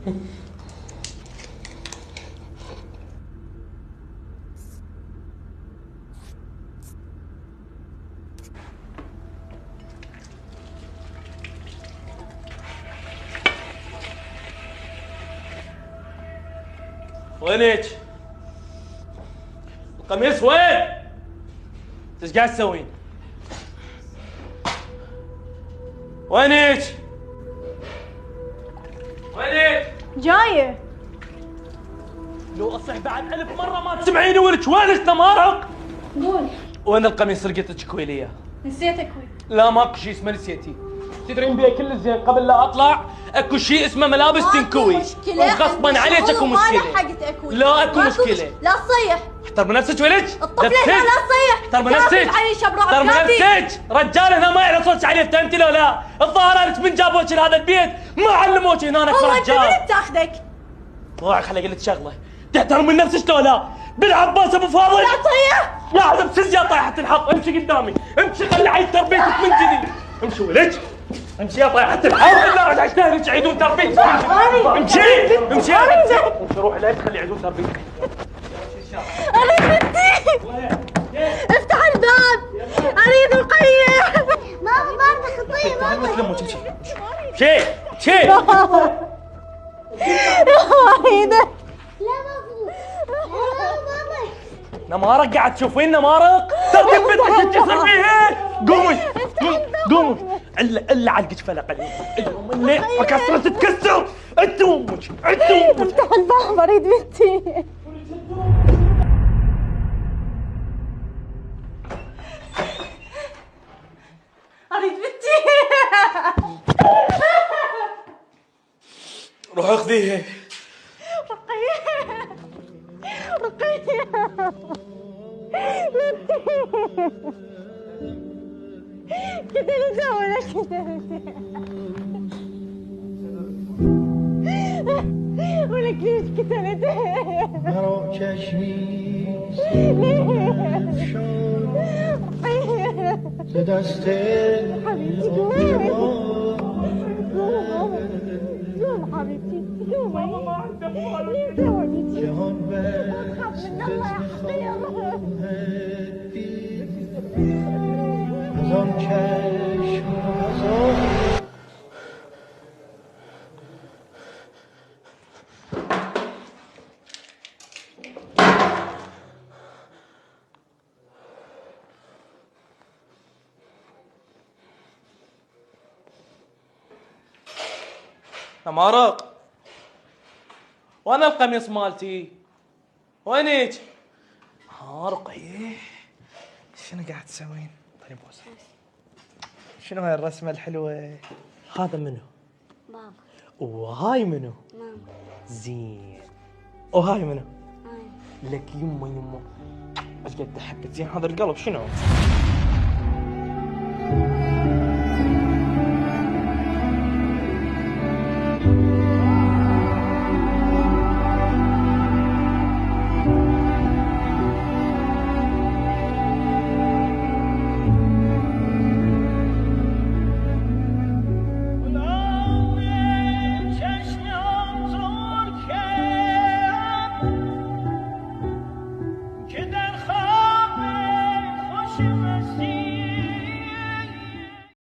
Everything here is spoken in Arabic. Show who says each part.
Speaker 1: وينك؟ القميص وين؟ ايش قاعد تسوين؟ وينك؟ وينك؟
Speaker 2: جاية.
Speaker 1: لو اصيح بعد 1000 مرة ما تسمعيني ولك، وينك نمارق؟
Speaker 2: قول.
Speaker 1: وين القميص اللي قلت لك كوي لي اياه؟
Speaker 2: نسيت اكوي.
Speaker 1: لا ماكو شيء اسمه نسيتي. تدرين بيه كل زين قبل لا اطلع اكو شيء اسمه ملابس تنكوي. وغصبا عليك اكو مشكلة. لا اكو مشكلة.
Speaker 2: لا تصيح.
Speaker 1: احترم نفسك ولك.
Speaker 2: الطفلة لا تصيح.
Speaker 1: احترم نفسك. احترم نفسك. رجال هنا ما يعرف صوتك عليه، فهمتي لو لا؟ الظاهر انت من جابوك لهذا البيت ما علموك هنا انك رجال.
Speaker 2: والله انت من تاخذك؟
Speaker 1: روح خلي اقول لك شغله، تحترم من نفسك لو لا؟ بالعباس ابو فاضل.
Speaker 2: لا تصيح.
Speaker 1: لا هذا بسزية طايحة الحق، امشي قدامي، امشي خلي عيد تربيتك من جديد، امشي ولك، امشي يا طايحة الحق، لا رجع اشتهرك عيدون تربيتك، امشي، امشي امشي روح العيد خلي يعيدون تربيتك.
Speaker 2: اريد بنتي. افتح الباب، اريد القيم. ماما ما خطيه ماما.
Speaker 1: مثل امك امشي، امشي، امشي.
Speaker 2: اريده.
Speaker 3: لا ماما
Speaker 1: نمارق قاعد تشوفين نمارق؟ ترتيب بنتك تتصل فيها. قومي قومي الا علقك فلق اليوم اللي كسرت تتكسر. انت وامك انت وامك.
Speaker 2: افتح الباب، اريد بنتي. اريد بنتي.
Speaker 1: روح اخذيها.
Speaker 2: رقية رقية كتلتها ولا كتلتها ولا كليش كتلتها.
Speaker 4: مرا چشمی ز دست
Speaker 2: حبيبتي قوم حبيبتي قومي.
Speaker 4: جهان
Speaker 2: أخاف من الله يا حقيقة.
Speaker 4: از آن چشم از آن
Speaker 1: نمارق وين القميص مالتي؟ وينك؟ ها رقية شنو قاعد تسوين؟ طيب بوس. شنو هاي الرسمة الحلوة؟ هذا منو؟
Speaker 3: بابا.
Speaker 1: وهاي منو؟
Speaker 3: ماما.
Speaker 1: زين. وهاي منو؟
Speaker 3: هاي.
Speaker 1: لك يمه ايش قد احبك. زين هذا القلب شنو؟